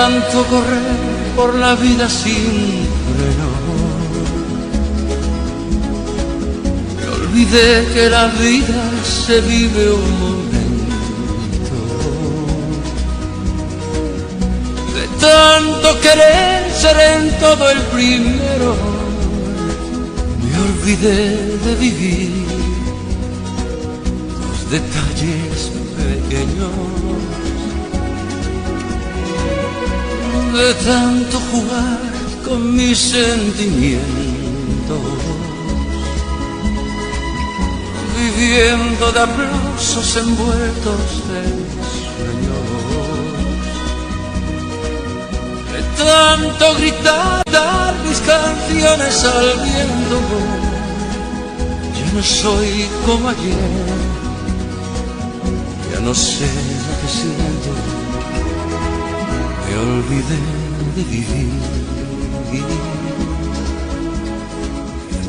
tanto correr por la vida sin freno, me olvidé que la vida se vive un momento. De tanto querer ser en todo el primero, me olvidé de vivir los detalles pequeños. De tanto jugar con mis sentimientos, viviendo de aplausos envueltos de sueños. De tanto gritar, dar mis canciones al viento, ya no soy como ayer, ya no sé lo que siento. Me olvidé de vivir,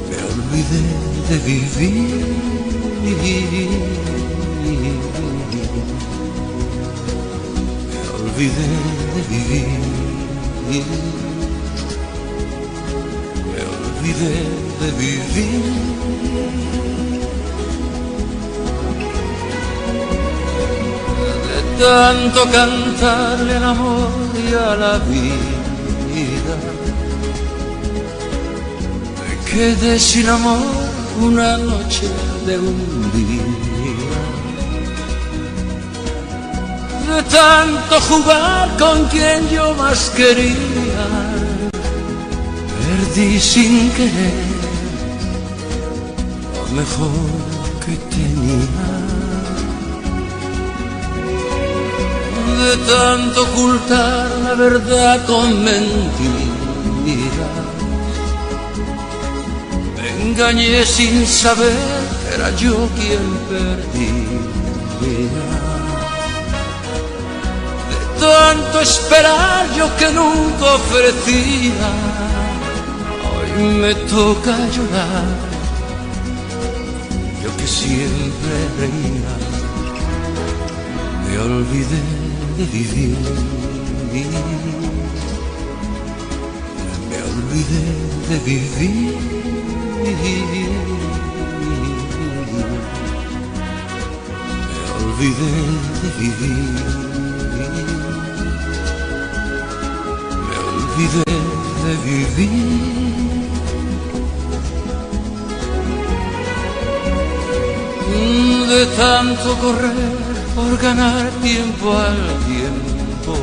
me olvidé de vivir, me olvidé de vivir, me olvidé de vivir. Tanto cantarle al amor y a la vida, me quedé sin amor una noche de un día. De tanto jugar con quien yo más quería, perdí sin querer lo mejor que tenía. De tanto ocultar la verdad con mentiras, me engañé sin saber que era yo quien perdía. De tanto esperar yo que nunca ofrecía, hoy me toca llorar, yo que siempre reía. Me olvidé de vivir, me olvidé de vivir, me olvidé de vivir, me olvidé de vivir. De tanto correr por ganar tiempo al tiempo,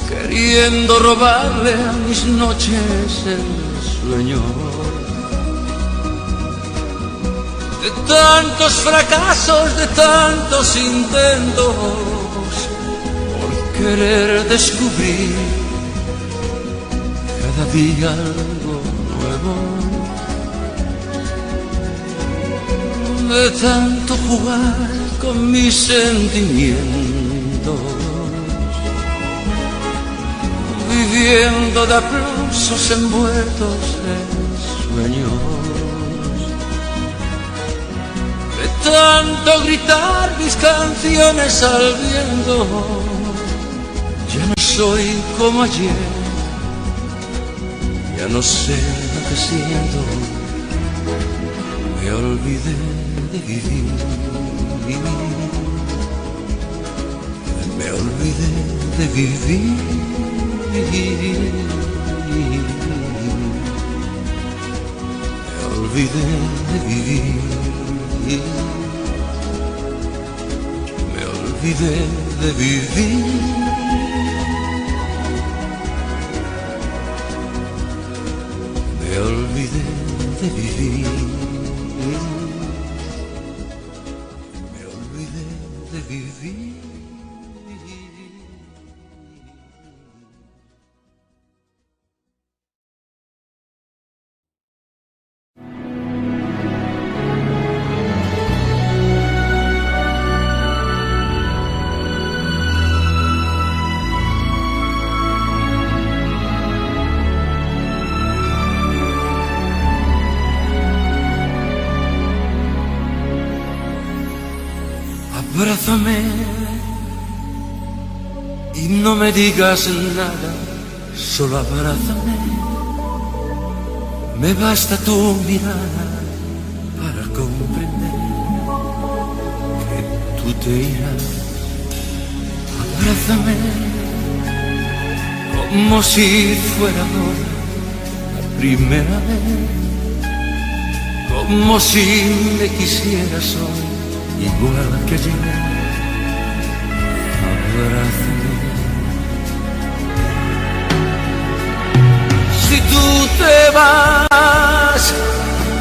queriendo robarle a mis noches el sueño. De tantos fracasos, de tantos intentos, por querer descubrir cada día algo nuevo. De tanto jugar con mis sentimientos, viviendo de aplausos envueltos en sueños. De tanto gritar mis canciones al viento, ya no soy como ayer, ya no sé lo que siento. Me olvidé de vivir, me olvidé de vivir, me olvidé de vivir, me olvidé de vivir, me olvidé de vivir. Me olvidé de vivir. me digas nada, solo abrázame. Me basta tu mirada para comprender que tú te irás. Abrázame como si fuera ahora la primera vez, como si me quisieras hoy, igual que ayer. Abrázame. Si tú te vas,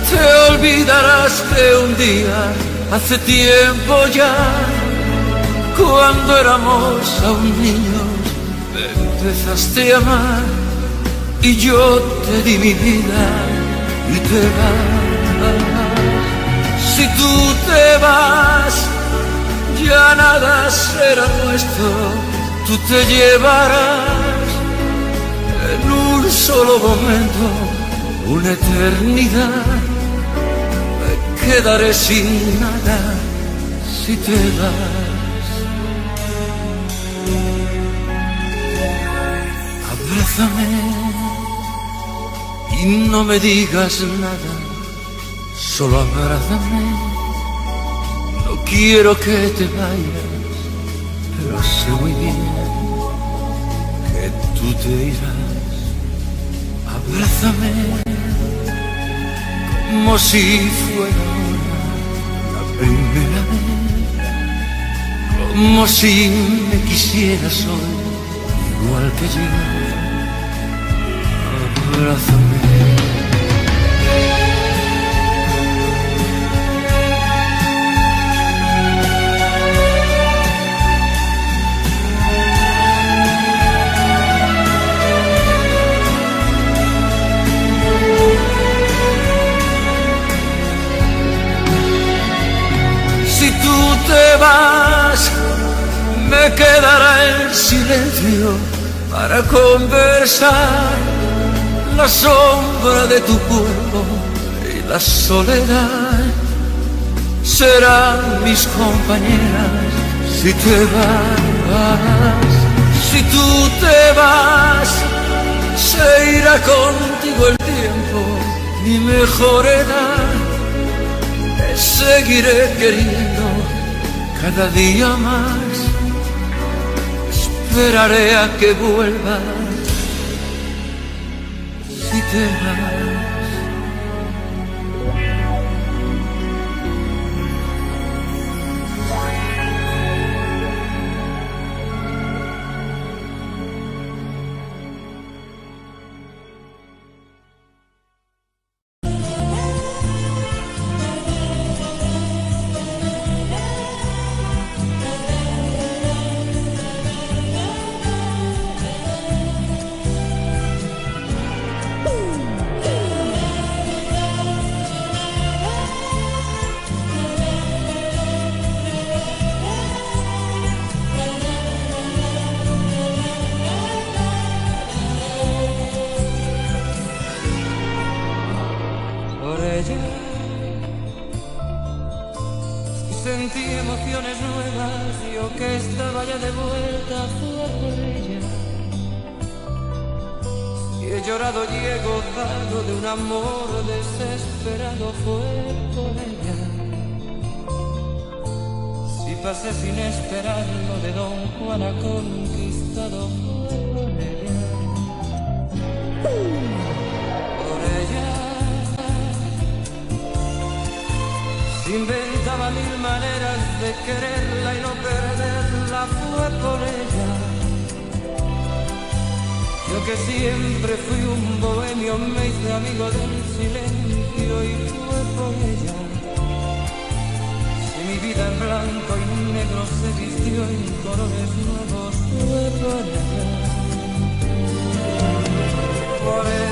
te olvidarás que un día, hace tiempo ya, cuando éramos aún niños, me empezaste a amar y yo te di mi vida y te vas. Si tú te vas, ya nada será nuestro, tú te llevarás en un solo momento una eternidad. Me quedaré sin nada si te vas. Abrázame y no me digas nada, solo abrázame. No quiero que te vayas, pero sé muy bien que tú te irás. Abrázame como si fuera ahora la primera vez, como si me quisieras hoy, igual que yo. Abrázame. Te vas, me quedará el silencio para conversar, la sombra de tu cuerpo y la soledad serán mis compañeras. Si te vas, si tú te vas, se irá contigo el tiempo, mi mejor edad. Te seguiré queriendo cada día más, esperaré a que vuelvas si te vas. Sentí emociones nuevas, yo que estaba ya de vuelta fue por ella. Y he llorado y he gozado de un amor desesperado, fue por ella. Si pasé sin esperarlo de Don Juan a conquistado, fue por ella. Por ella. Inventaba mil maneras de quererla y no perderla, fue por ella. Yo que siempre fui un bohemio, me hice amigo del silencio y fue por ella. Si mi vida en blanco y negro se vistió en colores nuevos, fue por ella. Por ella.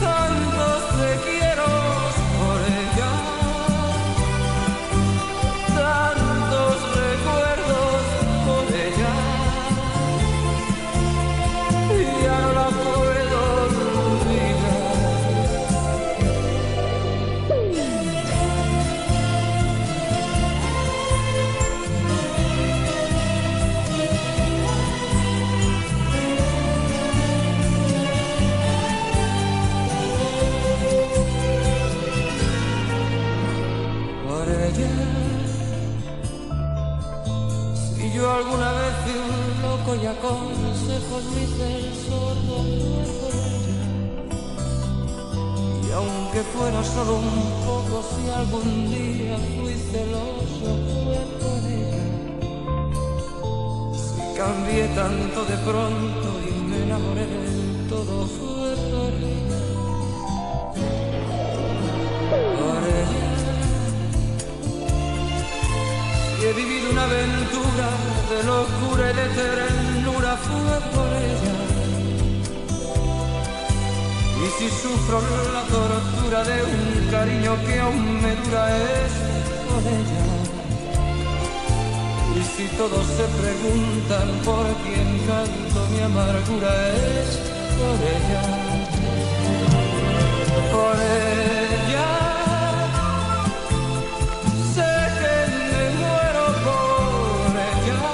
Tantos Si yo alguna vez fui un loco y a consejos me hice el sordo, fue por ella. Y aunque fuera solo un poco, si algún día fui celoso, fue por ella. Si cambié tanto de pronto y me enamoré del todo, fue por ella. Por ella. Si he vivido una aventura de locura y de ternura, fue por ella. Y si sufro la tortura de un cariño que aún me dura, es por ella. Y si todos se preguntan por quién canto mi amargura, es por ella. Por ella. Sé que me muero por ella.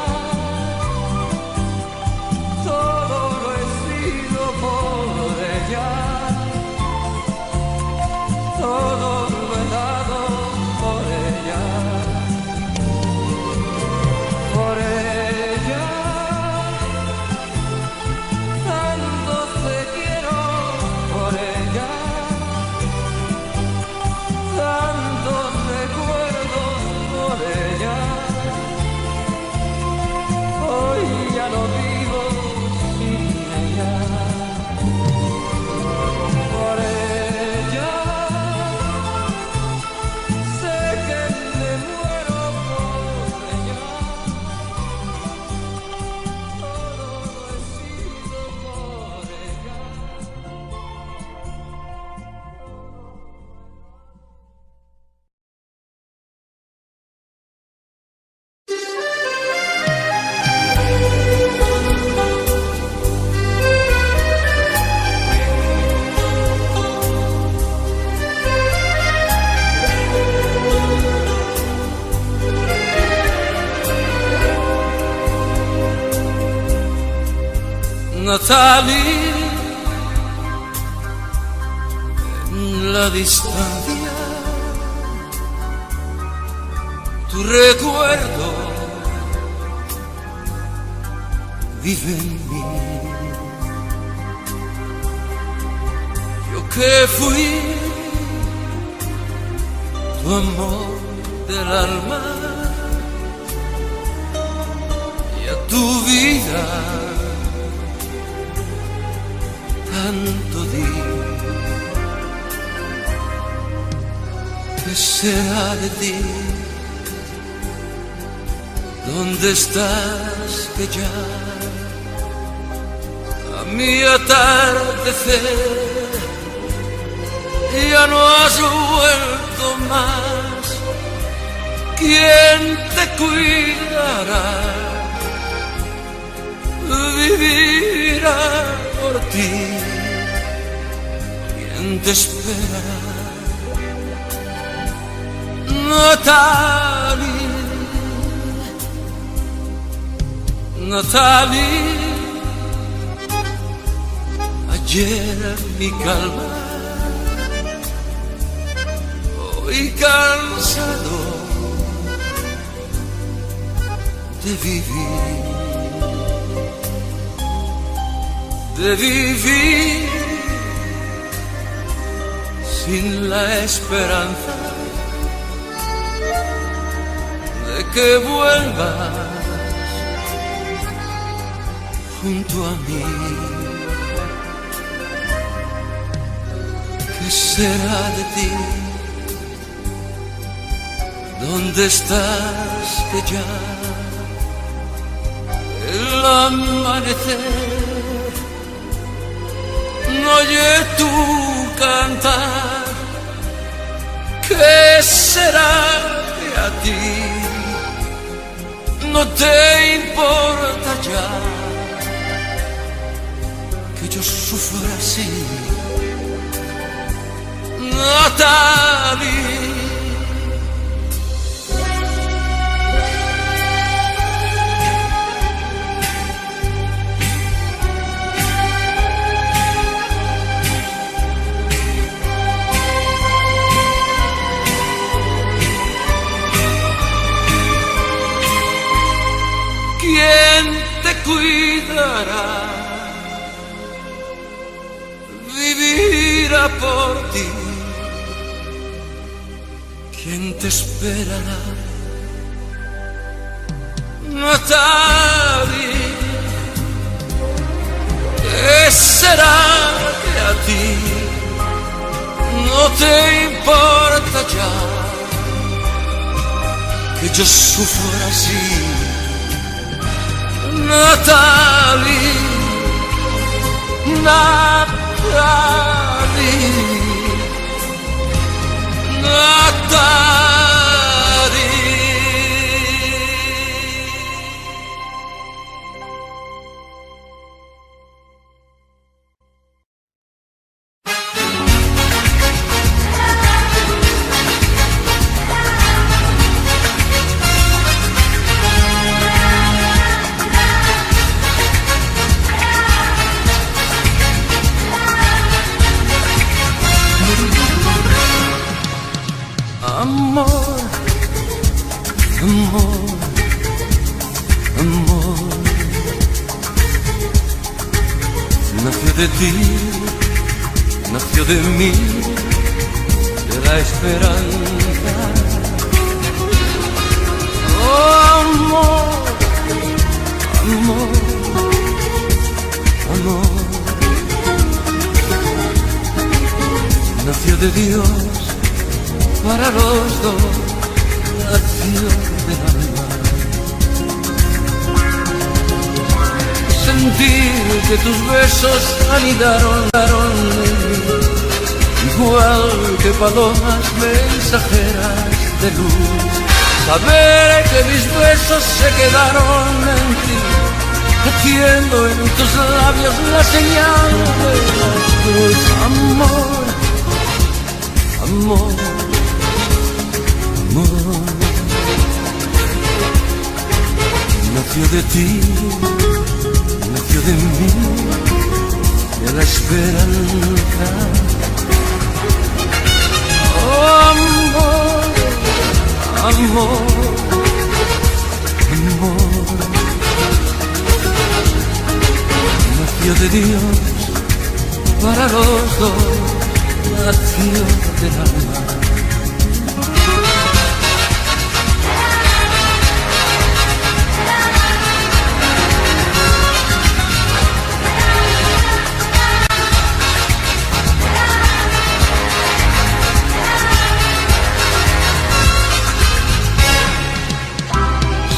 Todo lo he sido por ella. Todo lo he dado por ella. Por ella. Tanto te quiero por ella. Tantos recuerdos por ella. Hoy ya no vivo sin ella. Por ella. Sé que me muero por ella. Todo lo he sido por ella. Natalie, en la distancia, tu recuerdo vive en mí. Yo que fui tu amor del alma y a tu vida tanto di. ¿Qué será de ti? ¿Dónde estás que ya a mi atardecer ya no has vuelto más? ¿Quién te cuidará? Vivirá por ti. ¿Quién te espera? Natalie, Natalie, ayer mi calma, hoy cansado de vivir. De vivir sin la esperanza de que vuelvas junto a mí. ¿Qué será de ti? ¿Dónde estás que ya el amanecer no oye tu cantar? ¿Qué será de a ti? No te importa ya que yo sufra así, Natalie. animará, vivirá por ti. ¿Quién te esperará? Natalie, ¿qué será que a ti no te importa ya que yo sufra así? Natalie, Natalie, Natalie. Amor, amor, amor, nació de ti, nació de mí, de la esperanza. Oh, amor, amor, amor, nació de Dios para los dos, nació del alma. Sentir que tus besos anidaron en mí, igual que palomas mensajeras de luz. Saber que mis besos se quedaron en ti, haciendo en tus labios la señal de la cruz. Amor, amor, nació de ti, nació de mí, de la esperanza. Oh, amor, amor, amor, nació de Dios para los dos, nació del alma.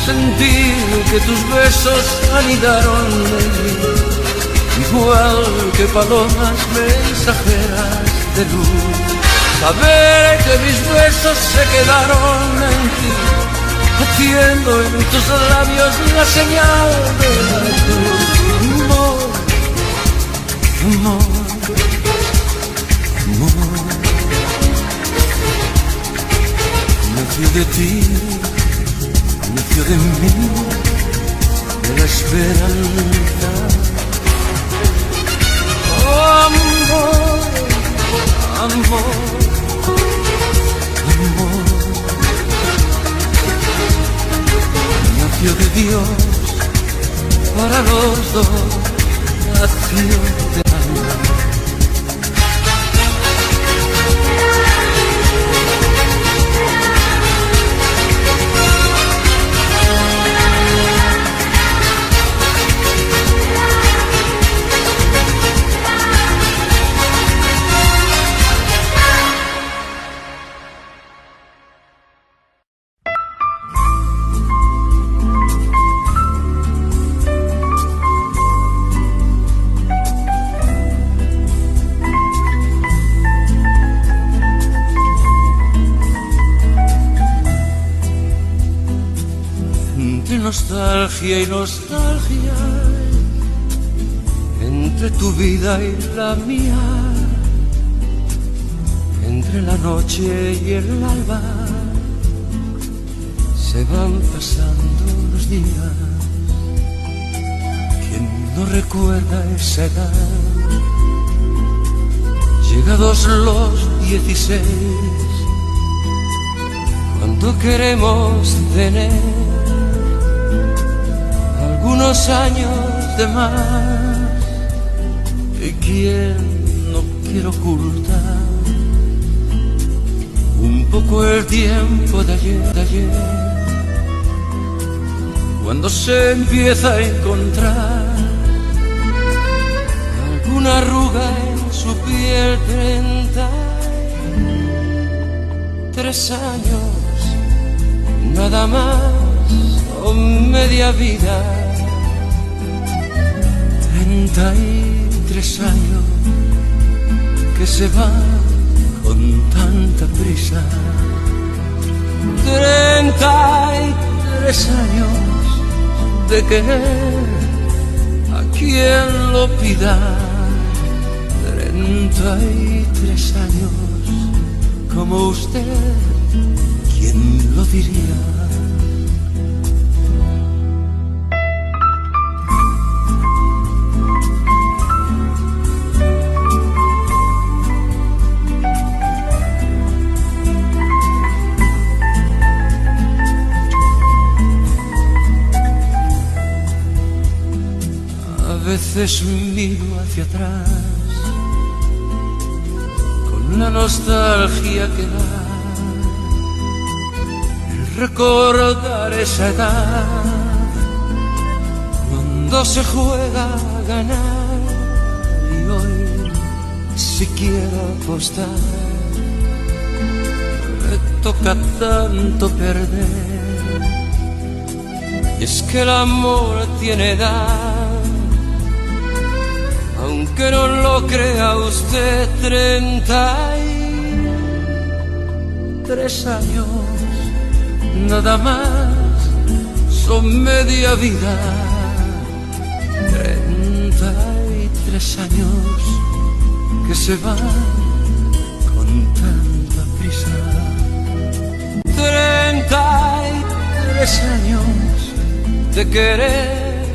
Sentir que tus besos anidaron en mí, igual que palomas mensajeras de luz. Saber que mis besos se quedaron en ti, haciendo en tus labios la señal de la cruz. Amor, amor, amor, nació de ti, nació de mí, de la esperanza. Oh, amor, amor, amor, nació de Dios para los dos, nació de alma. Nostalgia y nostalgia, entre tu vida y la mía, entre la noche y el alba, se van pasando los días. ¿Quién no recuerda esa edad? Llegados los 16, cuando queremos tener algunos años demás. ¿Y quién no quiere ocultar un poco el tiempo de ayer, cuando se empieza a encontrar alguna arruga en su piel? 33 años, nada más, o media vida. 33 años que se van con tanta prisa. 33 años de querer a quien lo pida. 33 años como usted, ¿quién lo diría? A veces miro hacia atrás con la nostalgia que da el recordar esa edad, cuando se juega a ganar y hoy si quiero apostar me toca tanto perder. Y es que el amor tiene edad, aunque no lo crea usted. 33 años, nada más, son media vida. 33 años que se van con tanta prisa. 33 años de querer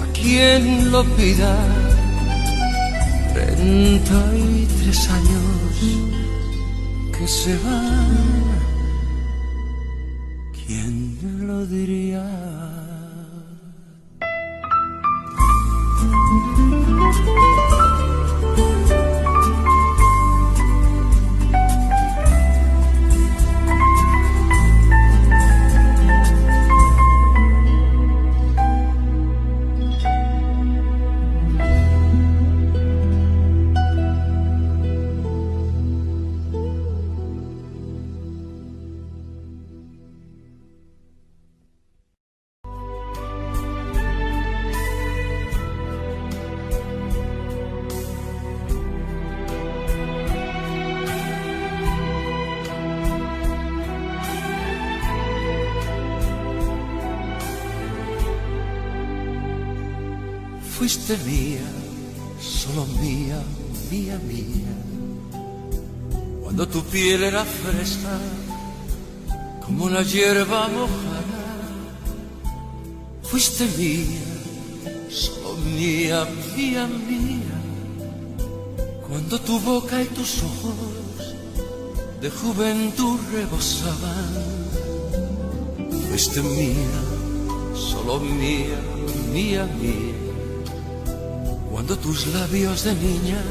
a quien lo pida. 33 años que se van, ¿quién lo diría? Fuiste mía, solo mía, mía, mía, cuando tu piel era fresca como la hierba mojada. Fuiste mía, solo mía, mía, mía, cuando tu boca y tus ojos de juventud rebosaban. Fuiste mía, solo mía, mía, mía, cuando tus labios de niña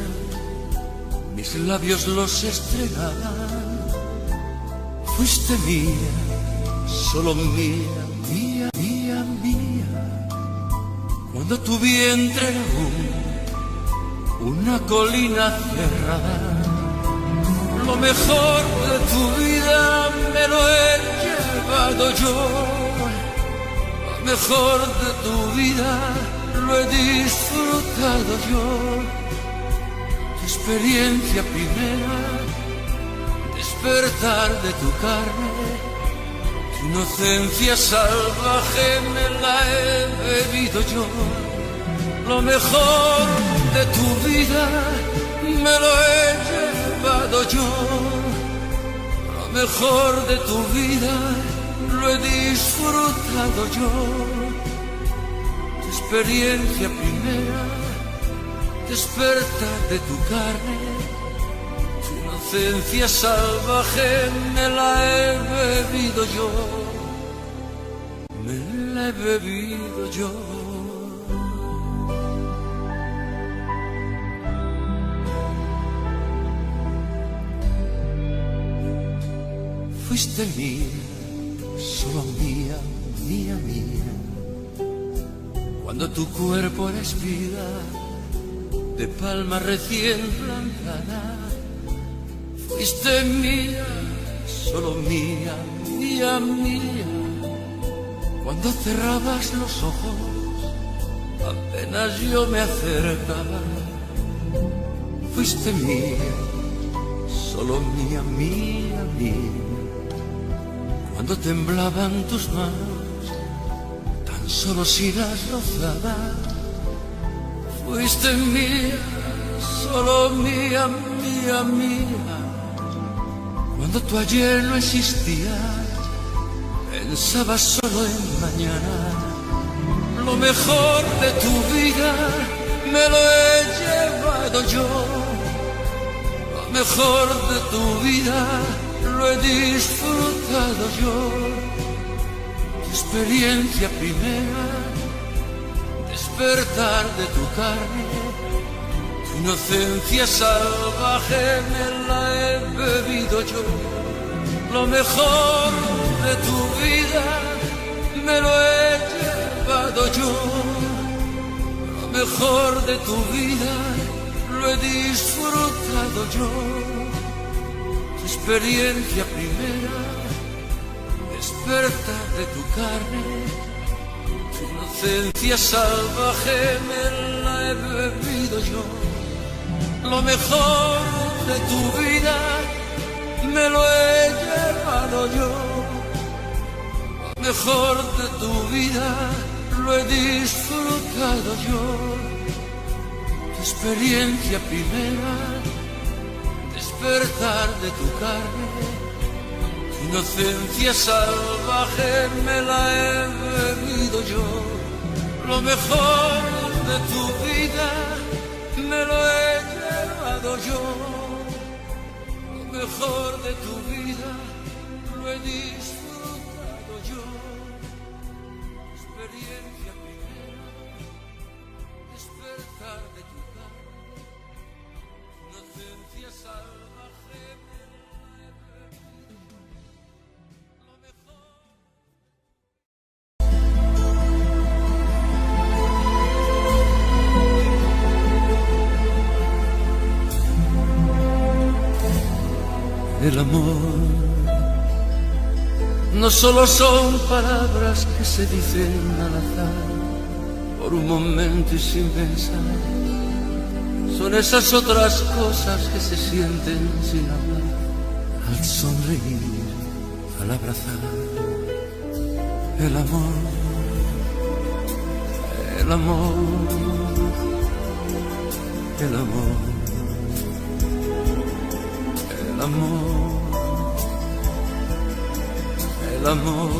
mis labios los estregaban. Fuiste mía, solo mía, mía, mía, mía, cuando tu vientre era una colina cerrada. Lo mejor de tu vida me lo he llevado yo, lo mejor de tu vida lo he disfrutado yo. Tu experiencia primera, despertar de tu carne, tu inocencia salvaje me la he bebido yo. Lo mejor de tu vida me lo he llevado yo, lo mejor de tu vida lo he disfrutado yo. Experiencia primera, despertar de tu carne, tu inocencia salvaje me la he bebido yo, me la he bebido yo. Fuiste mía, solo mía, mía, mía. Cuando tu cuerpo era espiga de palma recién plantada, fuiste mía, solo mía, mía, mía. Cuando cerrabas los ojos, apenas yo me acercaba, fuiste mía, solo mía, mía, mía. Cuando temblaban tus manos, tan solo si las rozaba, fuiste mía, solo mía, mía, mía. Cuando tu ayer no existía, pensaba solo en mañana. Lo mejor de tu vida me lo he llevado yo. Lo mejor de tu vida lo he disfrutado yo. Tu experiencia primera, despertar de tu carne, tu inocencia salvaje me la he bebido yo. Lo mejor de tu vida me lo he llevado yo. Lo mejor de tu vida lo he disfrutado yo. Tu experiencia primera, despertar de tu carne, tu inocencia salvaje me la he bebido yo. Lo mejor de tu vida me lo he llevado yo. Lo mejor de tu vida lo he disfrutado yo. Tu experiencia primera, despertar de tu carne, tu inocencia salvaje me la he bebido yo. Lo mejor de tu vida me lo he llevado yo. Lo mejor de tu vida lo he disfrutado yo. Experiencia primera, despertar de tu carne, inocencia salvaje me la he bebido. Lo mejor. El amor no solo son palabras que se dicen al azar, por un momento y sin pensar. Son esas otras cosas que se sienten sin hablar, al sonreír, al abrazar. El amor, el amor, el amor, el amor. El amor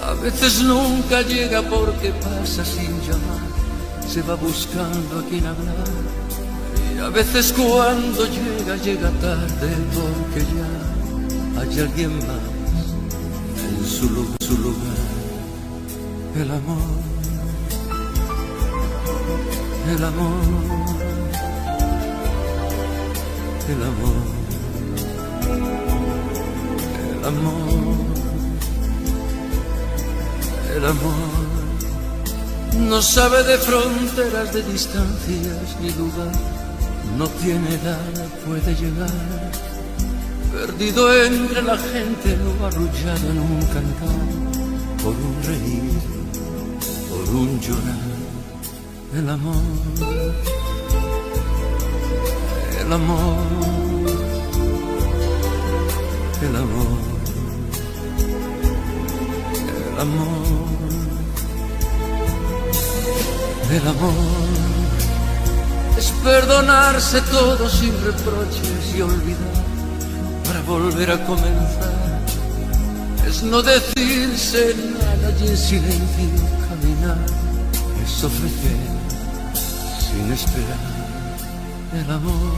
a veces nunca llega porque pasa sin llamar, se va buscando a quien hablar. Y a veces cuando llega, llega tarde porque ya hay alguien más en su lugar. El amor, el amor, el amor. El amor, el amor no sabe de fronteras, de distancias ni lugar, no tiene edad, puede llegar, perdido entre la gente o arrullado en un cantar, por un reír, por un llorar. El amor, el amor, el amor. El amor, el amor es perdonarse todo sin reproches y olvidar para volver a comenzar. Es no decirse nada y en silencio caminar. Es ofrecer sin esperar. El amor,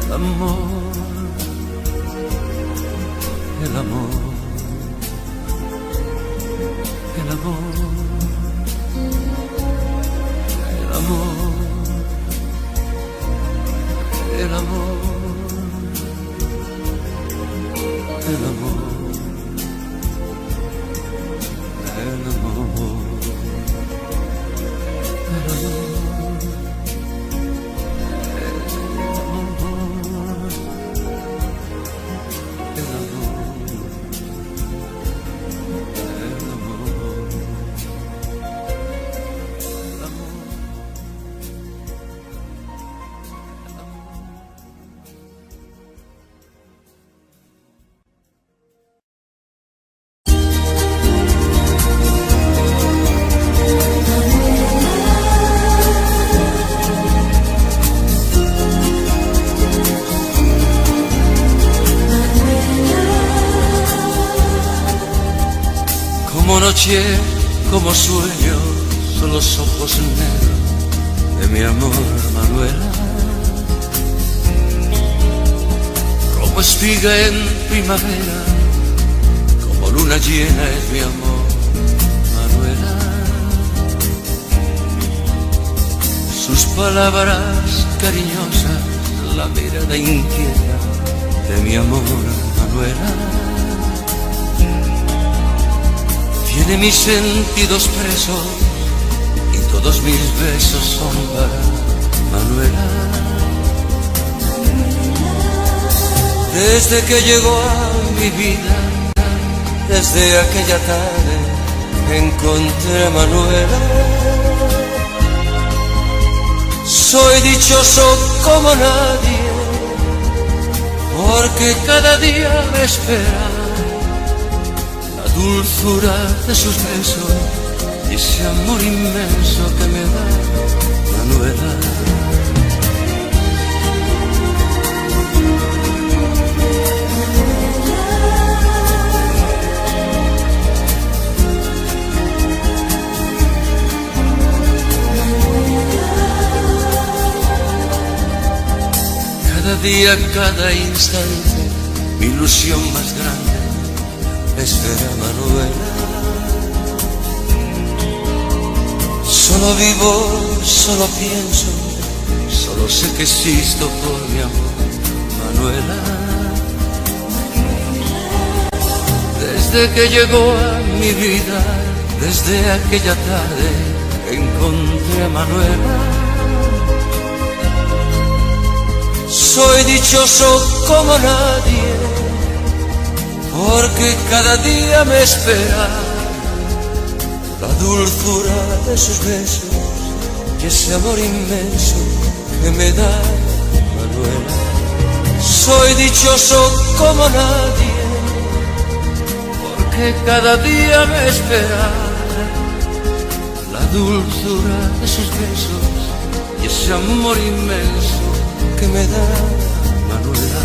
el amor, el amor. El amor, el amor, el amor, noche como sueño son los ojos negros de mi amor, Manuela. Como espiga en primavera, como luna llena es mi amor, Manuela. Sus palabras cariñosas, la mirada inquieta de mi amor, Manuela. Tiene mis sentidos presos y todos mis besos son para Manuela. Desde que llegó a mi vida, desde aquella tarde, encontré a Manuela. Soy dichoso como nadie, porque cada día me espera la dulzura de sus besos y ese amor inmenso que me da Manuela. Cada día, cada instante, mi ilusión más grande es ver a Manuela. Solo vivo, solo pienso, solo sé que existo por mi amor, Manuela. Desde que llegó a mi vida, desde aquella tarde, encontré a Manuela. Soy dichoso como nadie, porque cada día me espera la dulzura de sus besos y ese amor inmenso que me da Manuela. Soy dichoso como nadie, porque cada día me espera la dulzura de sus besos y ese amor inmenso que me da Manuela.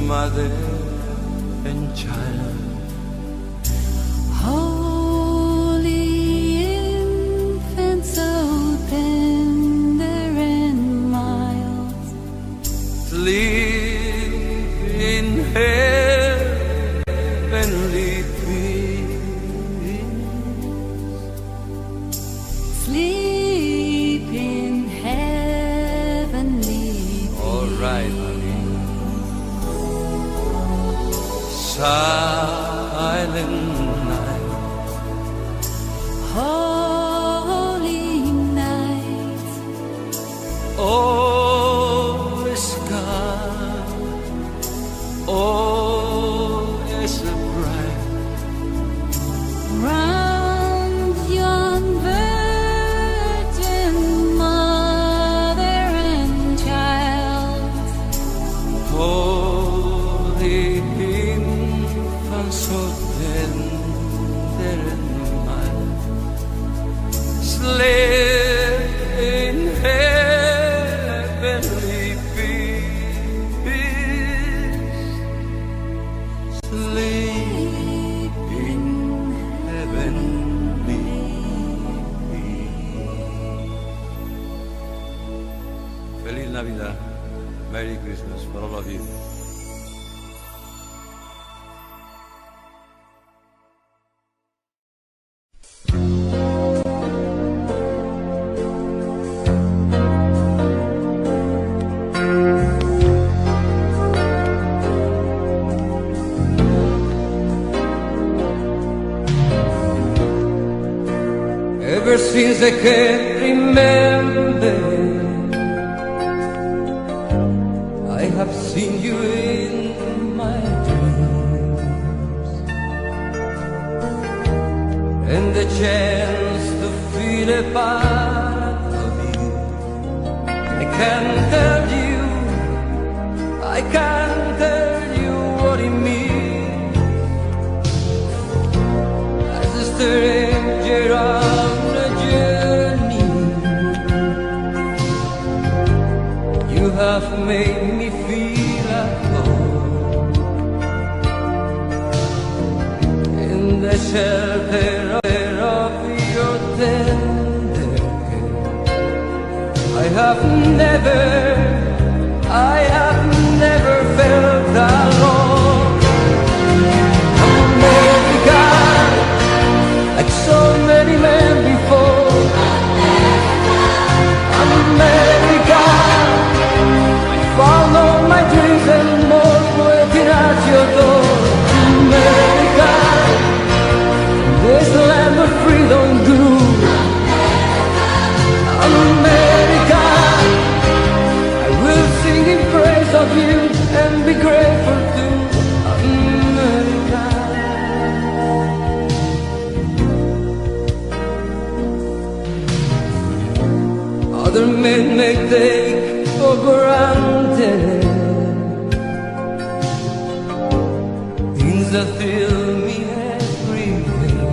Mother and child, holy infant, so tender and mild, sleep in heavenly peace, sleep in heavenly peace. All right, honey. Silent night, Holy night, all is calm, all is bright. round yon virgin mother and child, Holy infant, heavenly peace. Sleep in heavenly peace. Feliz Navidad. Merry Christmas for all of you. Ever since I can remember, I have seen you in my dreams, and the chance to feel a part of you. I can't tell you, I can't tell you what it means. As a stranger on a journey, you have made me feel at home in the shelter of your tender care. I have never felt alone. America, like so many men before. America, I found all my dreams and more waiting at your door. America, this land of freedom grew. America, I will sing in praise of you and be grateful to America. Other men may take for granted things that thrill me every day.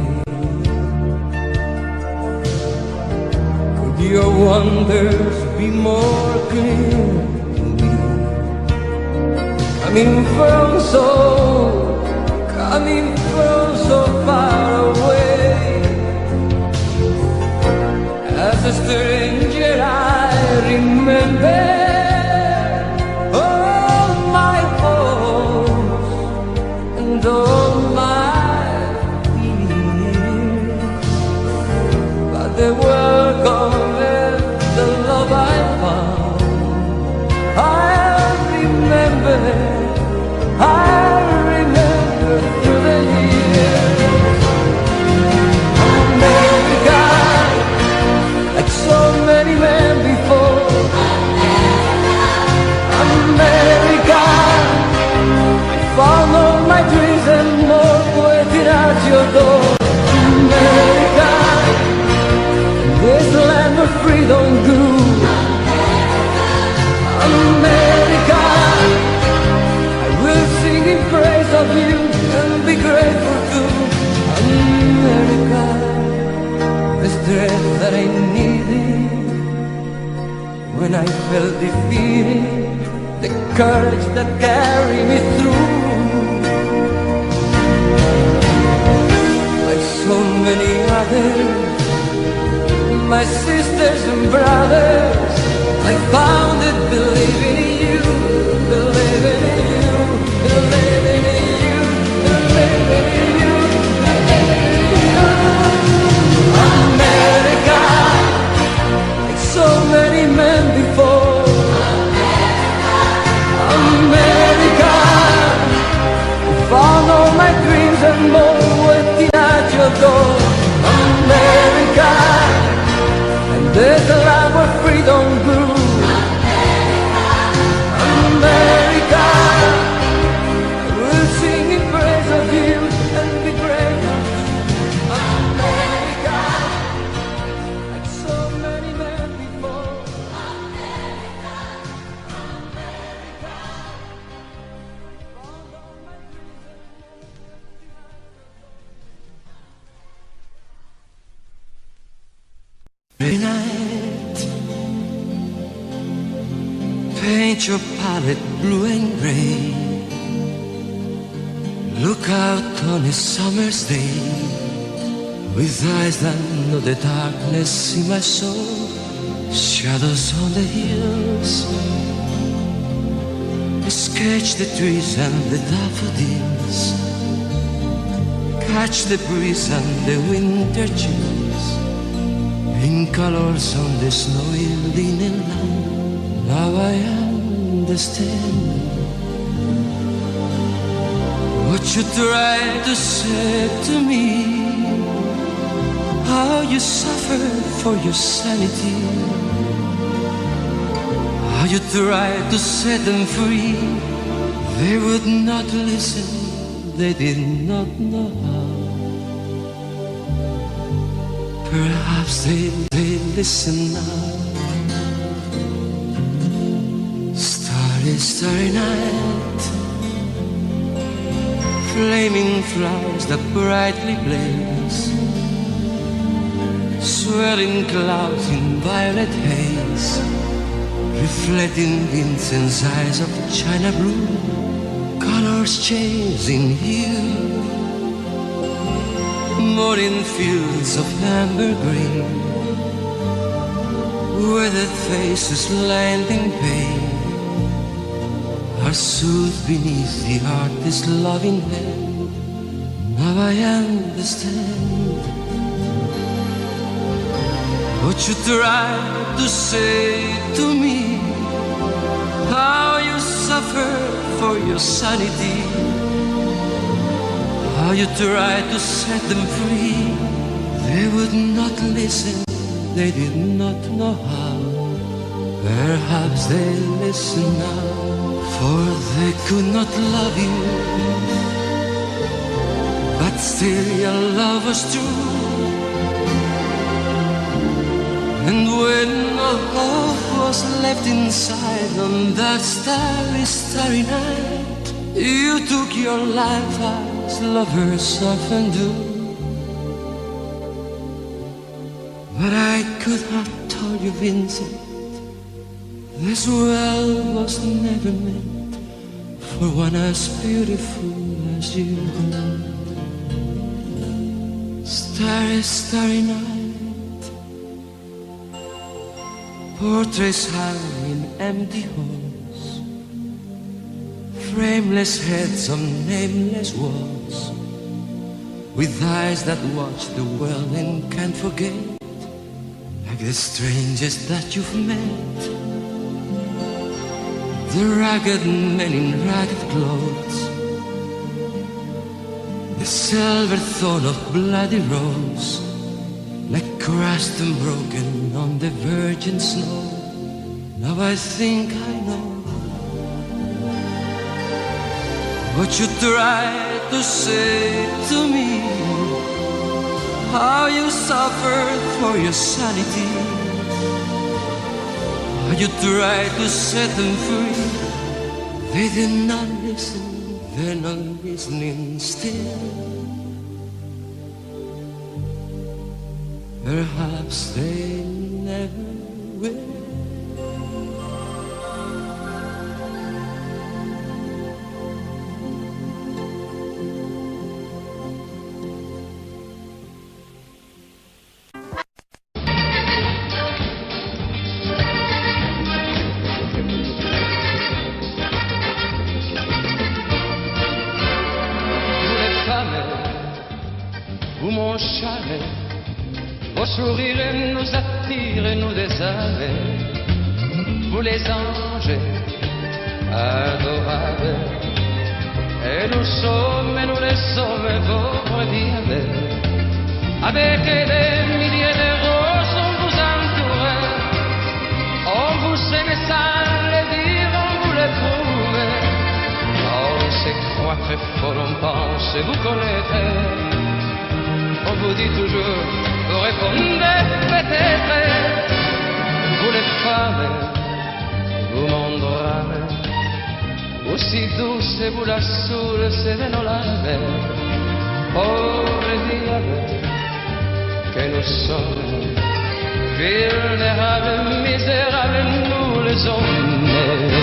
Could your wonders be more clear to me? Coming from so far away. As a stranger I remember all my hopes and all my fears, but the world conquered the love I found. I remember through the years. America, like so many men before. America, I found all my dreams and more waiting at your door. America, this land of freedom grew. America, I will sing in praise of you and be grateful to America. The strength that I needed when I felt defeated, the courage that carried me through. Like so many others, my sisters and brothers, I found it believing in you, believing in you, believing in you, believing in you, believing in you. America, like so many men before. America, I found all my dreams and more waiting at your door. America, and there's a land where freedom grew. Paint your palette blue and gray. Look out on a summer's day with eyes that know the darkness in my soul. Shadows on the hills. Sketch the trees and the daffodils. Catch the breeze and the winter chills. In colors on the snowy linen land. Now I understand what you tried to say to me. How you suffered for your sanity. How you tried to set them free. They would not listen, they did not know how. Perhaps they listen now. Starry, starry night. Flaming flowers that brightly blaze. Swirling clouds in violet haze. Reflecting Vincent's eyes of china blue. Colors changing hue. Morning fields of amber green. Weathered faces lined in pain are soothed beneath the artist's loving hand. Now I understand what you tried to say to me. How you suffered for your sanity. How you tried to set them free. They would not listen, they did not know how. Perhaps they listen now, for they could not love you. But still your love was true. And when no hope was left inside on that starry, starry night, you took your life as lovers often do. But I could have told you, Vincent, this world was never meant for one as beautiful as you. Starry, starry night. Portraits hung in empty halls. Frameless heads on nameless walls. With eyes that watch the world and can't forget. Like the strangers that you've met. The ragged men in ragged clothes. The silver thorn of bloody rose. Like crushed and broken on the virgin snow. Now I think I know what you tried to say to me. How you suffered for your sanity. How you tried to set them free. They did not listen, they're not listening still. Perhaps they never will. Vous mon chalet, vos sourires nous attirent et nous désarment. Vous les anges adorables, et nous sommes vos brebis. Avec des milliers de roses on vous entoure, on vous aime sans le dire, on vous le prouve. On se croit très fort, on pense vous connaître. On vous dit toujours, vous répondez peut-être. Vous les femmes, vous mon drame, aussi douce et vous la saoule, c'est de nos lames. Pauvre diable que nous sommes, vulnérables, misérables, nous les hommes.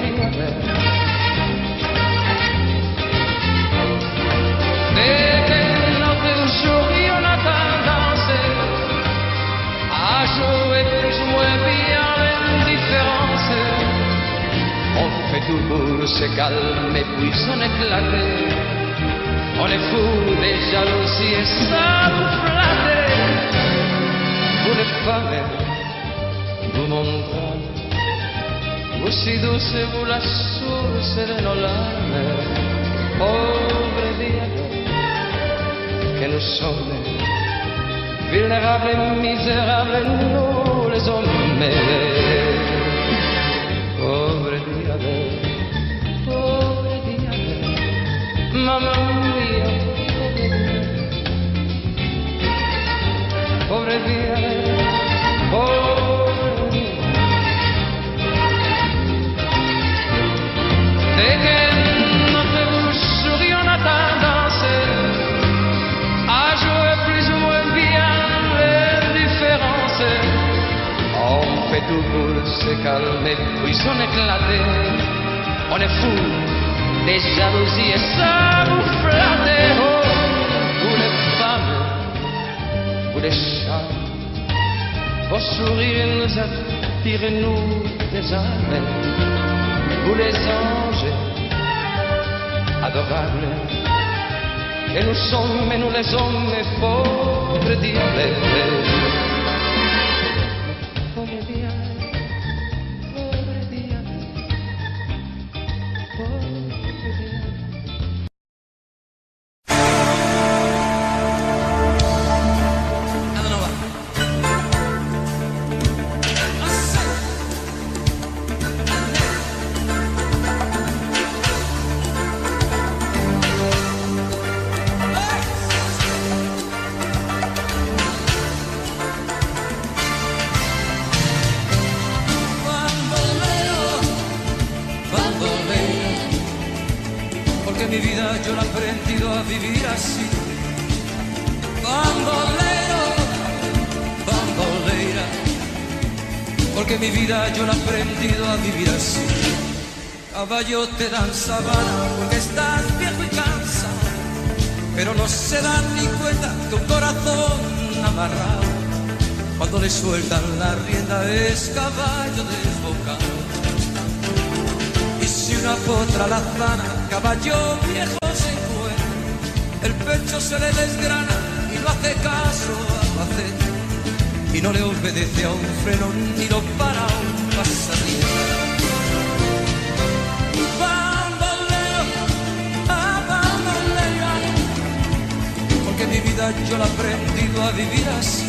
diable. Dès que notre jour on a tendance à jouer plus ou moins bien l'indifférence. On fait tout pour se calmer puis s'en éclater. On est fou des jalousies et ça vous flatte. Vous les femmes, vous montrez aussi douce vous la source de nos larmes. Pauvre diable que nous sommes, vulnérables et misérables, nous les hommes. Pauvre diable, pauvre diable, mamma mia, pauvre diable, pauvre diable. Dès que notre souris on a tendance à jouer plus ou moins bien l'indifférence. On fait tout pour se calmer puis s'en éclater. On est fou des jalousies et ça vous flatte. Oh, vous les femmes, vous les chats, vos sourires nous attirent, nous les âmes. Vous les anges adorables, et nous sommes, nous les hommes, pauvres diables. Pauvres diables, pauvres diables, pauvres diables. Mi vida yo la he aprendido a vivir así. Bambolero, bambolera, porque mi vida yo la he aprendido a vivir así. Caballo te dan sabana porque estás viejo y cansado, pero no se dan ni cuenta que un corazón amarrado, cuando le sueltan la rienda es caballo desbocado. Si una potra la zana, caballo viejo se encuentra, el pecho se le desgrana y no hace caso a Albacete, y no le obedece a un freno ni lo para un pasadía. Bamboleo, bambolera, porque mi vida yo la he aprendido a vivir así.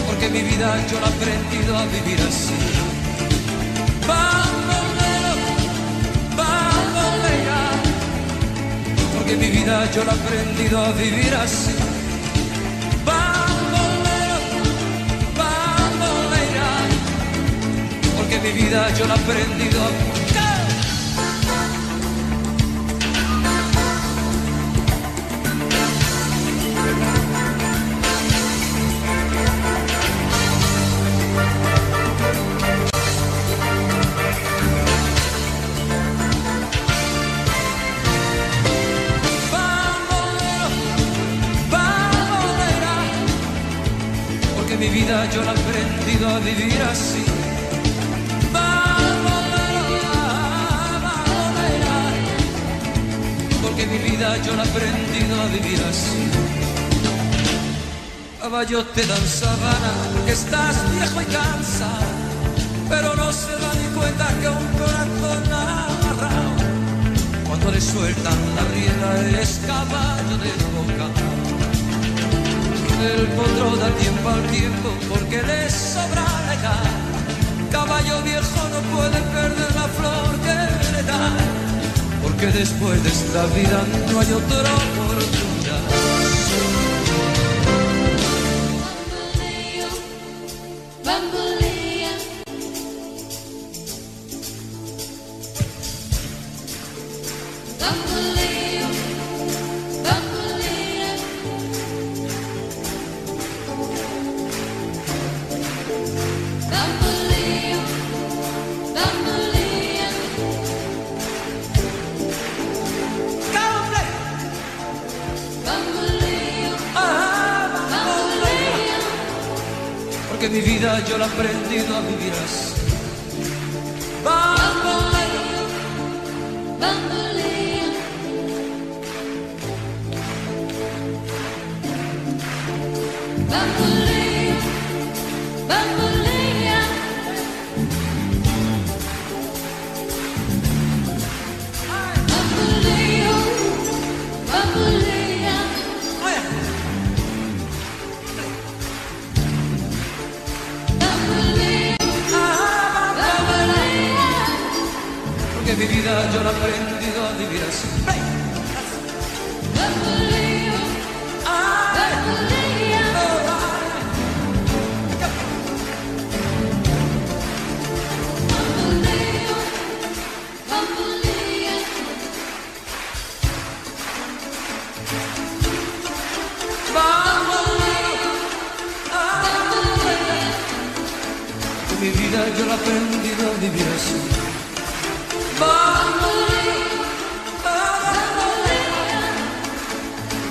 Porque mi vida yo la he aprendido a vivir así. Bambolero, bambolera, porque mi vida yo la he aprendido a vivir así. Bambolero, bambolera, porque mi vida yo la he aprendido a vivir. Mi vida yo la he aprendido a vivir así. Bambolera, porque mi vida yo la he aprendido a vivir así. Caballo te dan sabana porque estás viejo y cansado, pero no se da ni cuenta que un corazón amarrado, cuando le sueltan la rienda es caballo desbocado. El potro da tiempo al tiempo porque le sobra la edad. Caballo viejo no puede perder la flor que le da, porque después de esta vida no hay otra oportunidad. Bambolea, bambolea, bambolea, bambolea. Bamboleo, bambolea. Bamboleo, bambolea. Porque mi vida yo la he aprendido a vivir así. Bamboleo, Bambolea. Bamboleo, bambolea. Bamboleo, bambolea. Bamboleo, bambolea. porque mi vida yo la he aprendido a vivir así. Bamboleo, bambolea. Bamboleo, bambolea. Bamboleo, Bambolea, porque mi vida yo la he aprendido a vivir así. bamboleo,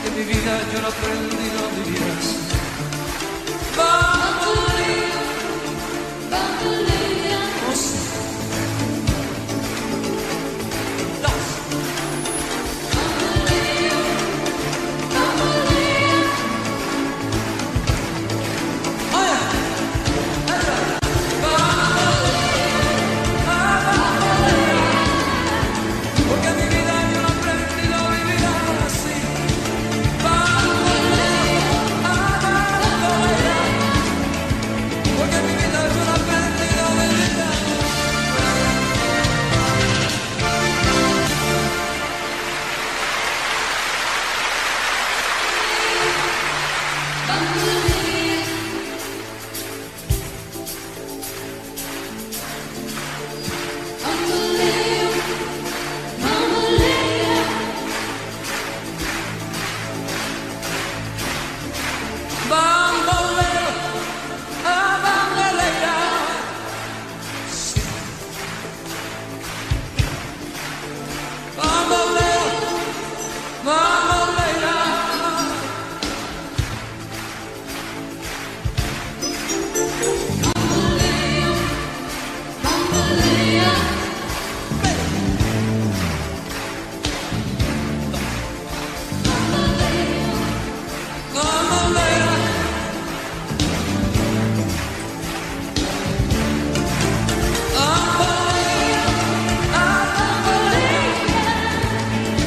Que mi vida yo la he aprendido a vivir así. bamboleo, bambolea. Porque mi vida yo la he aprendido a vivir así. Porque mi vida yo la he aprendido a vivir así. Bamboleo, bambolea. Sí. Bamboleo, bambolea. Bambolea.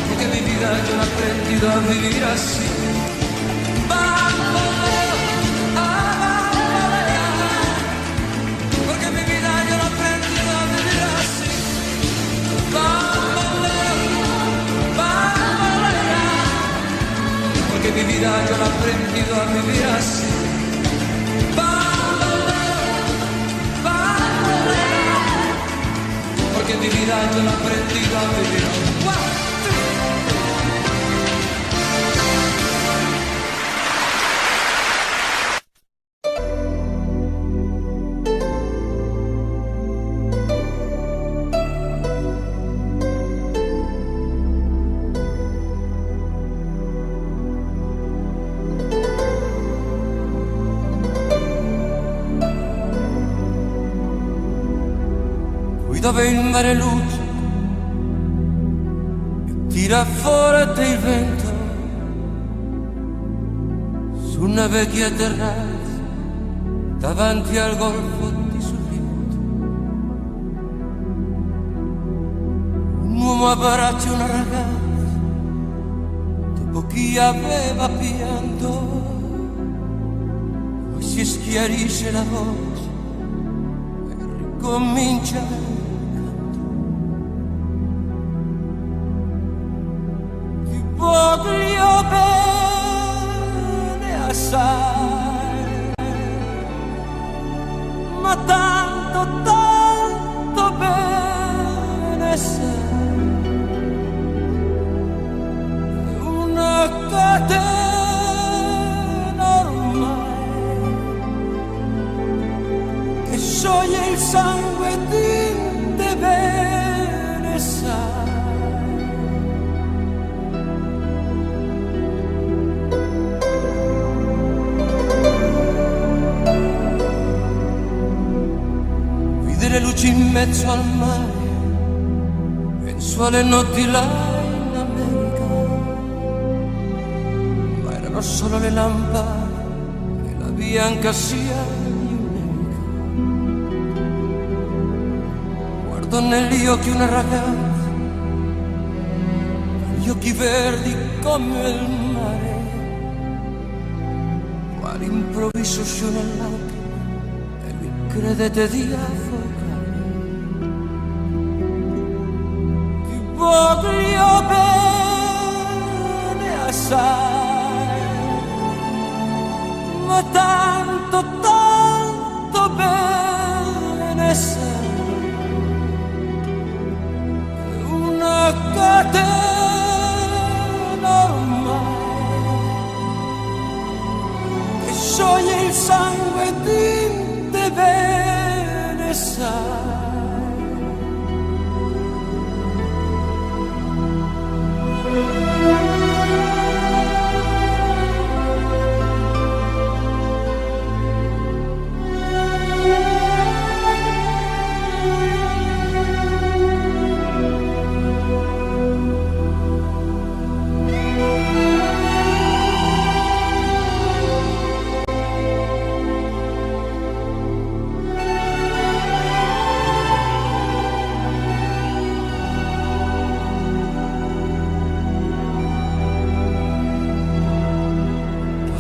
Porque mi vida yo la he aprendido a vivir así. Bamboleo, porque mi vida yo la he aprendido a vivir así. Bamboleo, porque mi vida yo la he aprendido a vivir así. Porque mi vida yo la he aprendido a vivir. Dove il mare luce e tira forte il vento su una vecchia terrazza davanti al golfo di Sorrento. Un uomo abbraccia una ragazza dopo chi aveva pianto, poi si schiarisce la voce e ricomincia. Voglio bene assai, ma tanto, tanto bene sai, è una catena ormai che scioglie il sangue di te bene sai. Vide le luci in mezzo al mare, penso alle notti là in America, ma erano solo le lampade e la bianca sia negli occhi una ragazza, gli occhi verdi come il mare, quale improvviso uscì nell'acqua e mi credete di affogare. Ti voglio bene assai, ma tanto, tanto bene sai. Catena ormai che scioglie il sangue di te bene sai.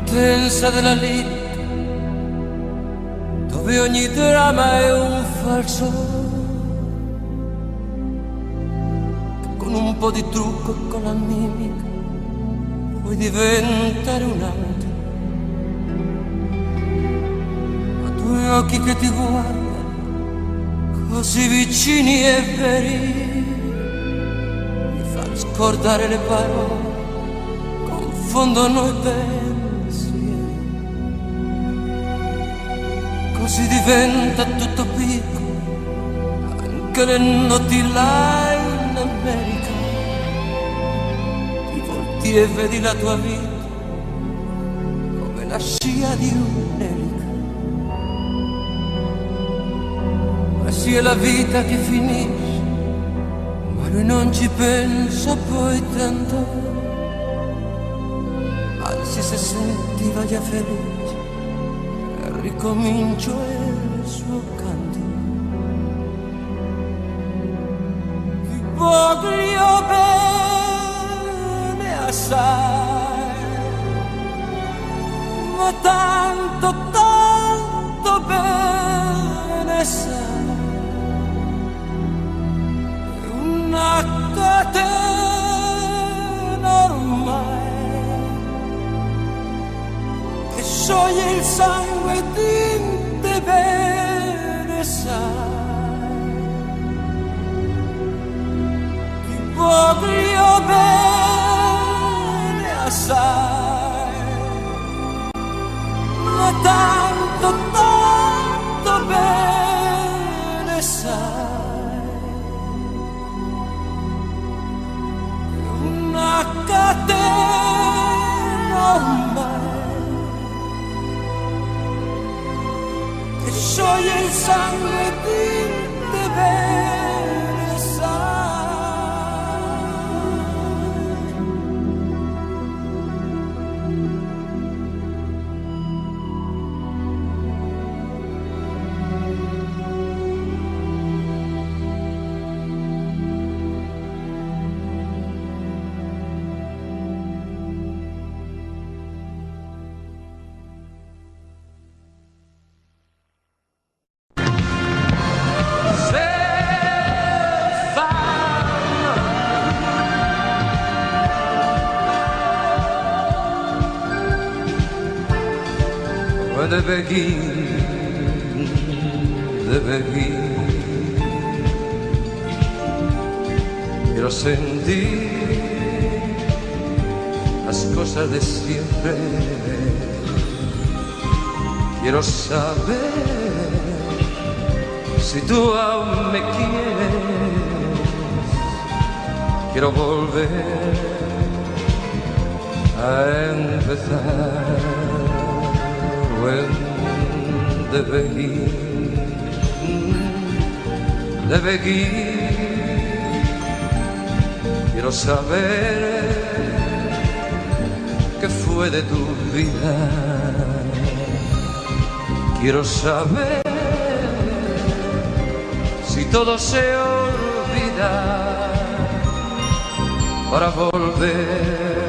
Potenza della lite, dove ogni dramma è un falso, con un po' di trucco e con la mimica puoi diventare un altro. Ma due occhi che ti guardano così vicini e veri mi fanno scordare le parole, confondono i pensieri. Così diventa tutto piccolo, anche le notti là in America. Ti volti e vedi la tua vita come la scia di un'elica. Ma sì è la vita che finisce, ma lui non ci pensa poi tanto. Anzi se sentiva già felice, ricomincio il suo canto. Ti voglio bene assai, ma tanto, tanto bene sai. Una catena ormai che scioglie il sangue di te bene sai. Ti voglio bene assai, ma tanto, tanto bene sai. Una catena ormai che scioglie il sangue di te bene sai. De begin, quiero sentir las cosas de siempre, quiero saber Si tú aún me quieres, quiero volver a empezar. When the beginning, quiero saber qué fue de tu vida. Quiero saber si todo se olvida para volver.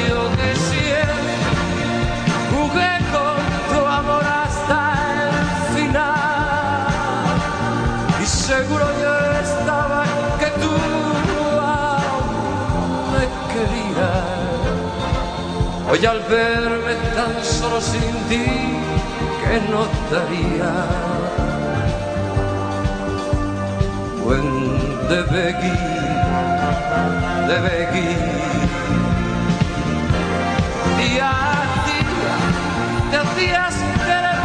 Yo que siempre jugué con tu amor hasta el final y seguro yo estaba que tú aún me querías. Hoy al verme tan solo sin ti, ¿qué notaría? When the beginning, día a día te hacías querer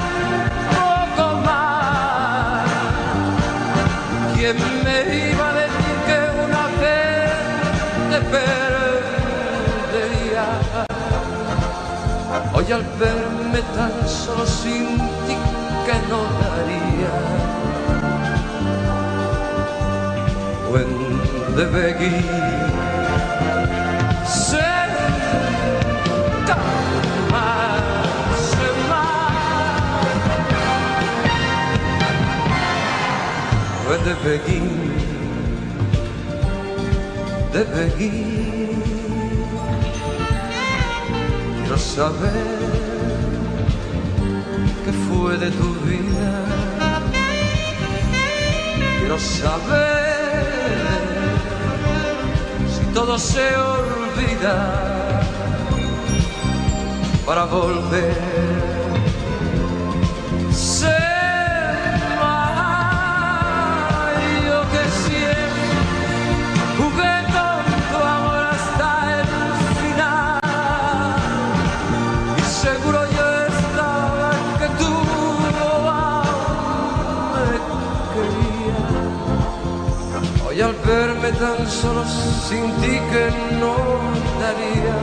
un poco más. ¿Quién me iba a decir que una vez te perdería? Hoy al verme tan solo sin ti, ¿qué no daría? When the beginning said when the beginning, quiero saber qué fue de tu vida. Quiero saber si todo se olvida para volver. Yo que siempre jugué con tu amor hasta el final y seguro yo estaba que tú aún me querías. Hoy al verme tan solo sin ti, que no daría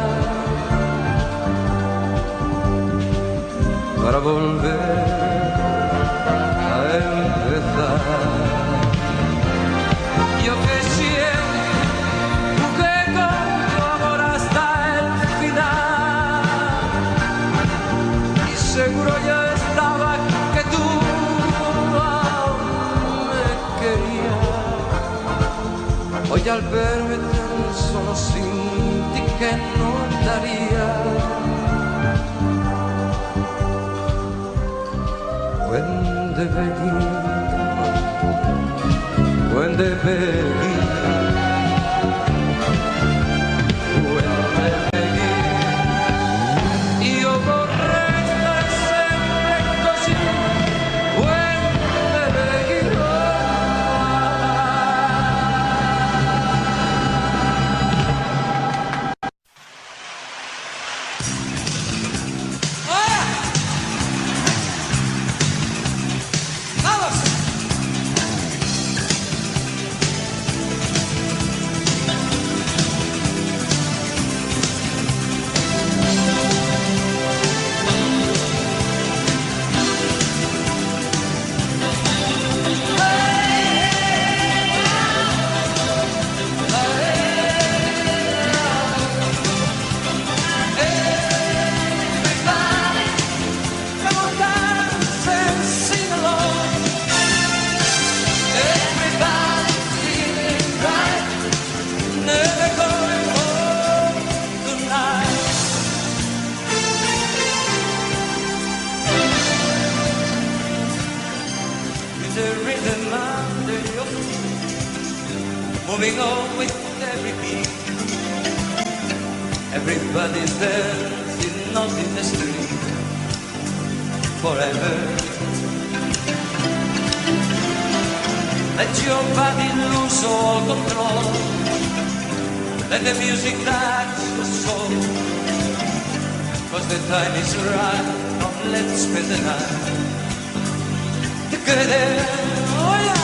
para volver a empezar. Yo que siempre jugué con tu amor hasta el final y seguro yo estaba que tú aún me querías. Hoy al verme tan solo sin ti, que no daría. When the beginning, when the beginning, when the beginning, io vorrei stare sempre così. When the beginning. Moving on with every beat. Everybody's dancing out in the street forever. Let your body lose all control. Let the music touch the soul. 'cause the time is right. Come, let's spend the night together. Oh yeah.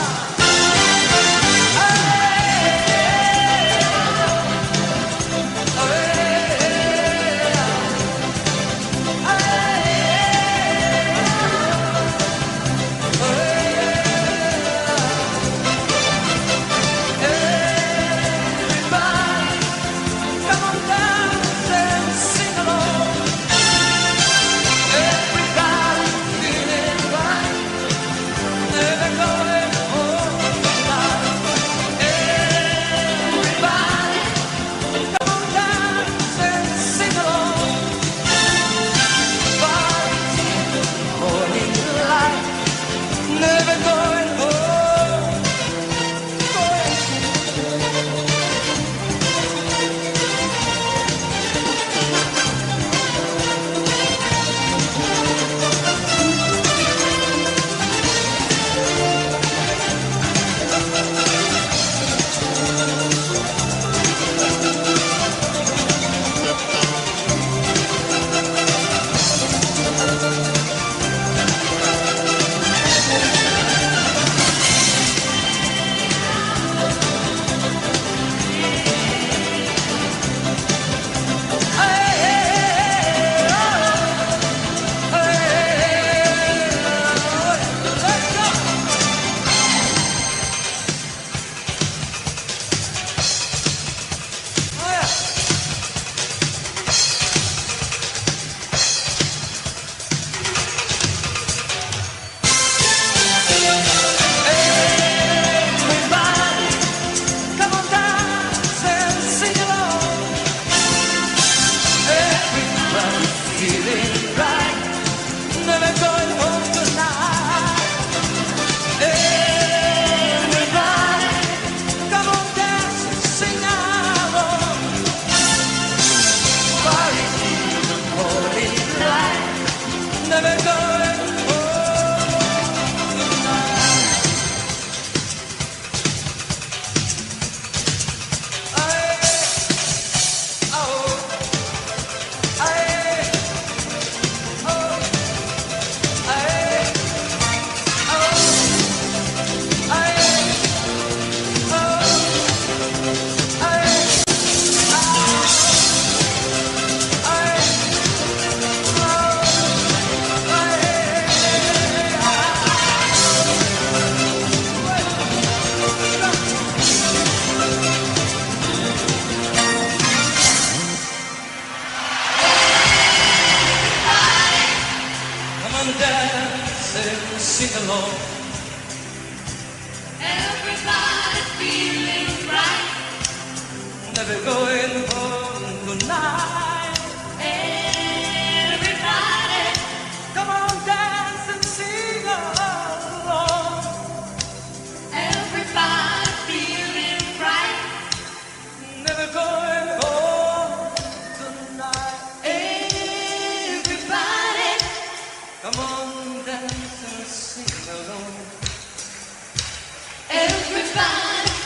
Everybody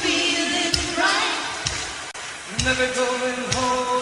feeling right. Never going home.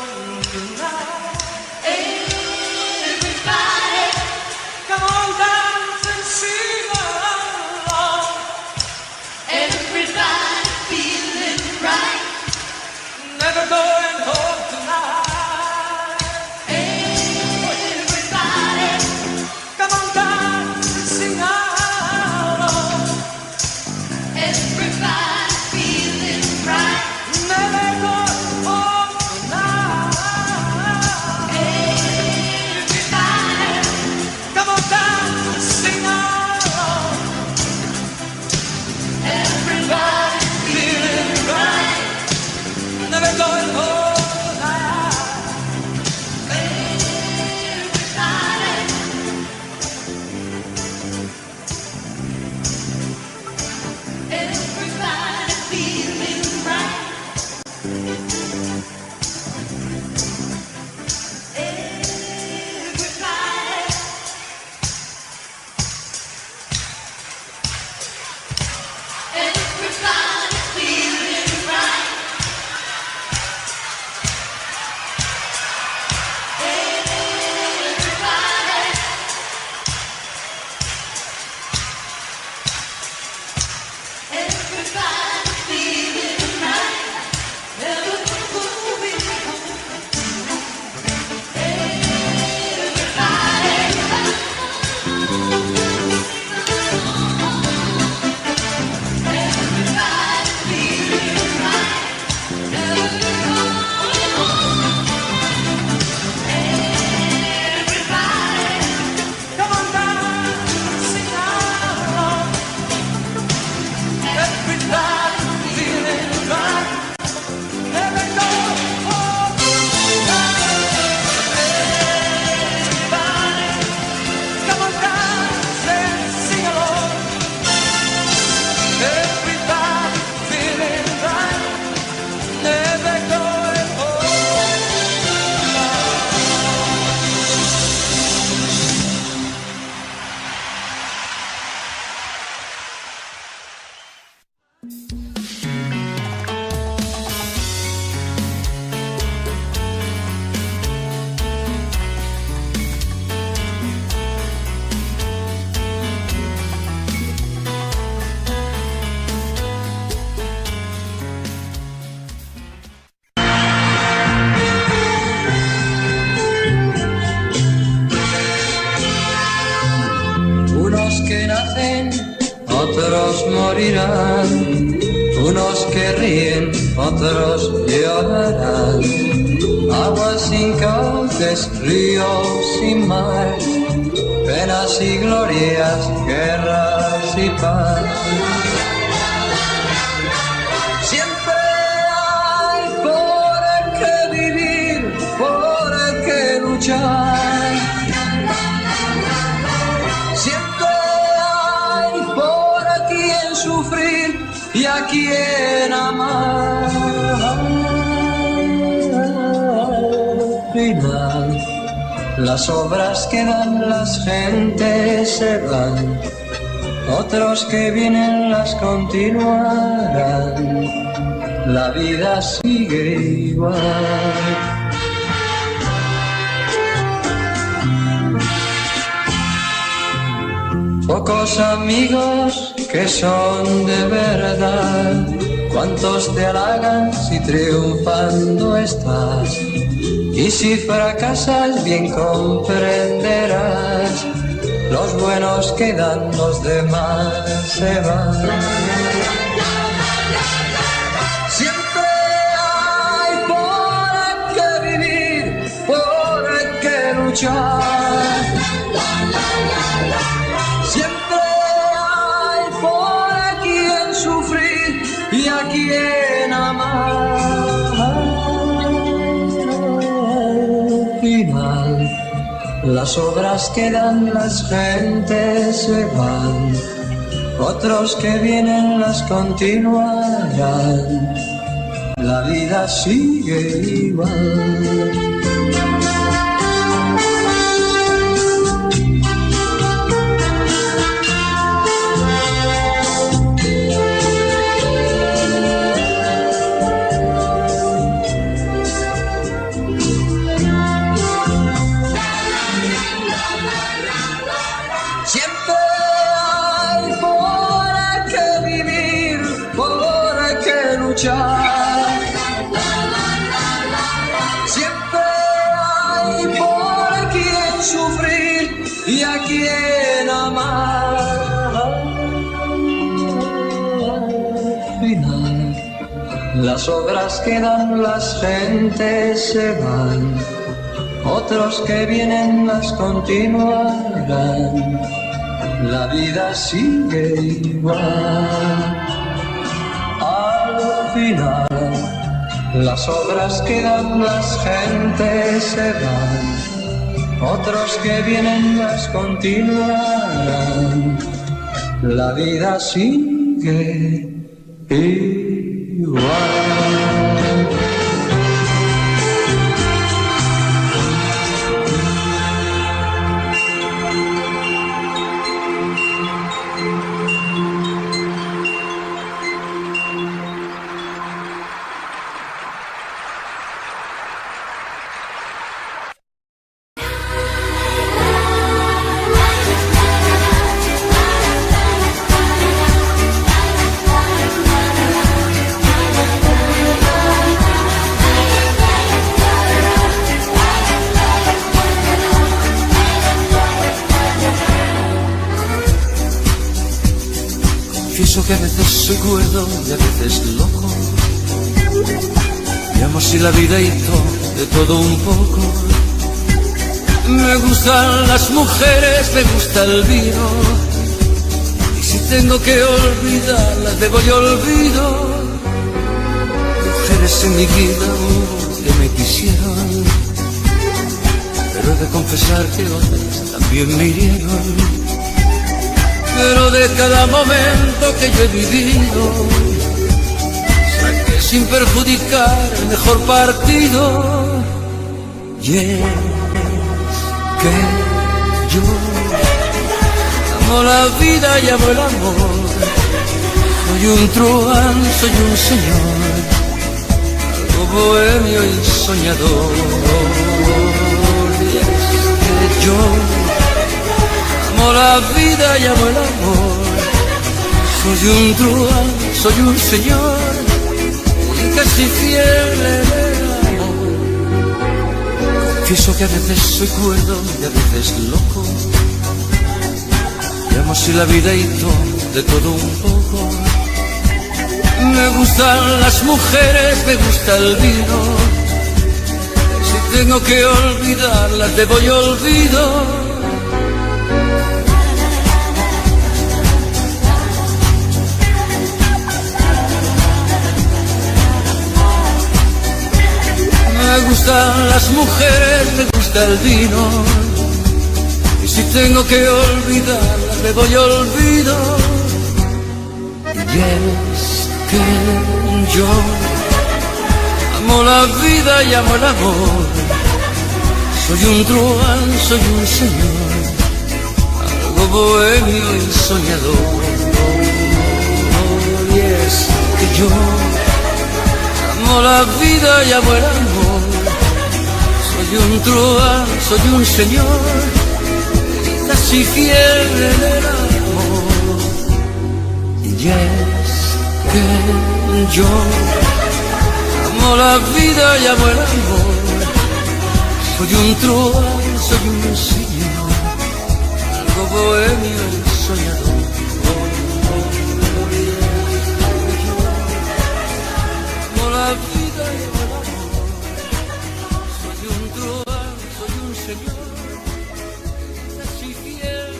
que nacen, otros morirán. Unos que ríen, otros llorarán. Agua sin cauces, ríos sin mar, penas y glorias, guerras y paz. Siempre hay por qué vivir, por qué luchar. Siempre hay por quien sufrir y a quien amar. Al final, las obras que dan, las gentes se van, otros que vienen las continuarán. La vida sigue igual. Pocos amigos que son de verdad, cuántos te halagan si triunfando estás, y si fracasas bien comprenderás, los buenos quedan, los demás se van. Siempre hay por qué vivir, por qué luchar. Siempre hay por quien sufrir y a quien amar. Al final, las obras quedan, las gentes se van, otros que vienen las continuarán. La vida sigue igual. Siempre hay por quien sufrir y a quien amar. Al final, las obras quedan, las gentes se van, otros que vienen las continuarán. La vida sigue igual. Al final, las obras quedan, las gentes se van, otros que vienen las continuarán. La vida sigue igual. Confieso que a veces soy cuerdo y a veces loco. Llamo así la vida y de todo un poco. Me gustan las mujeres, me gusta el vino, y si tengo que olvidarlas, debo y olvido. Mujeres en mi vida que me quisieron, pero he de confesar que otras también me hirieron. Pero de cada momento que yo he vivido, saqué sin perjudicar el mejor partido. Y es que yo amo la vida y amo el amor. Soy un truán, soy un señor, algo bohemio y soñador. Y es que yo amo la vida y amo el amor. Soy un truán, soy un señor y casi fiel en el amor. Confieso que a veces soy cuerdo y a veces loco. llamo así la vida y todo, de todo un poco. Me gustan las mujeres, me gusta el vino. Si tengo que olvidarlas, te voy olvido. Me gustan las mujeres, me gusta el vino. Y si tengo que olvidarlas, le doy olvido. Y es que yo amo la vida y amo el amor. Soy un truán, soy un señor, algo bohemio y soñador. Y es que yo amo la vida y amo el amor. Soy un truán, soy un señor, casi fiel en el amor. Y es que yo amo la vida y amo el amor. Soy un truán, soy un señor, algo bohemio y soñador. Amo la vida y amo el amor. Soy un truán, soy un señor, casi fiel.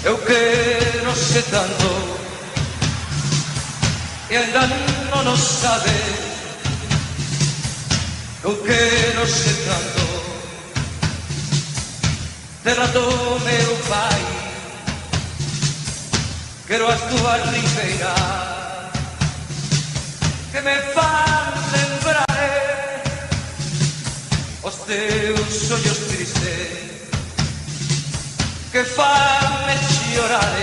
Eu que non sei tanto e ainda non o sabe. Eu que non sei tanto terra do meu pai. Quero as túas ribeiras que me fan lembrar os teus ollos tristes que fanme llorar.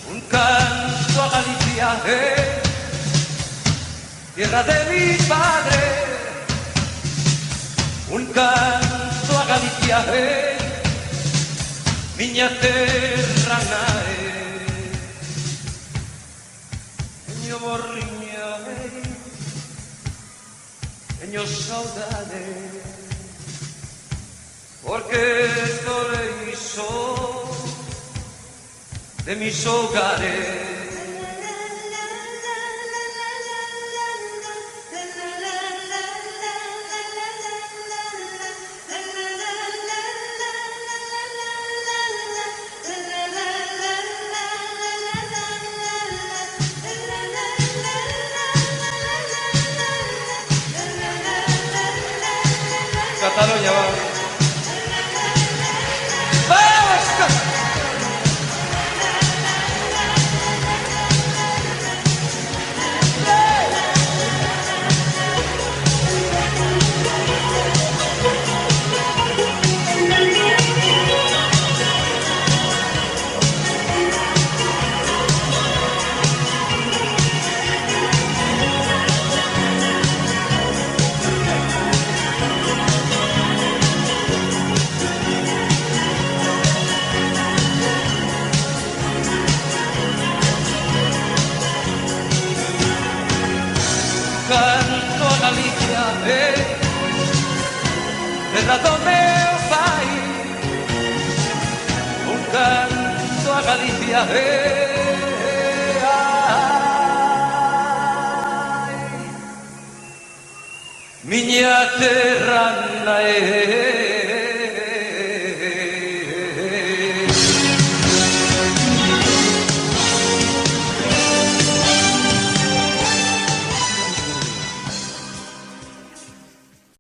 Un canto a Galicia, tierra de mi padre. Un canto a Galicia, miña terra nae. Eño morriña, eño saudade, porque estoy solo de mis hogares. Cataluña, vamos. Canto a Galicia, terra do meu pai. Un canto a Galicia, ai, miña terra nae.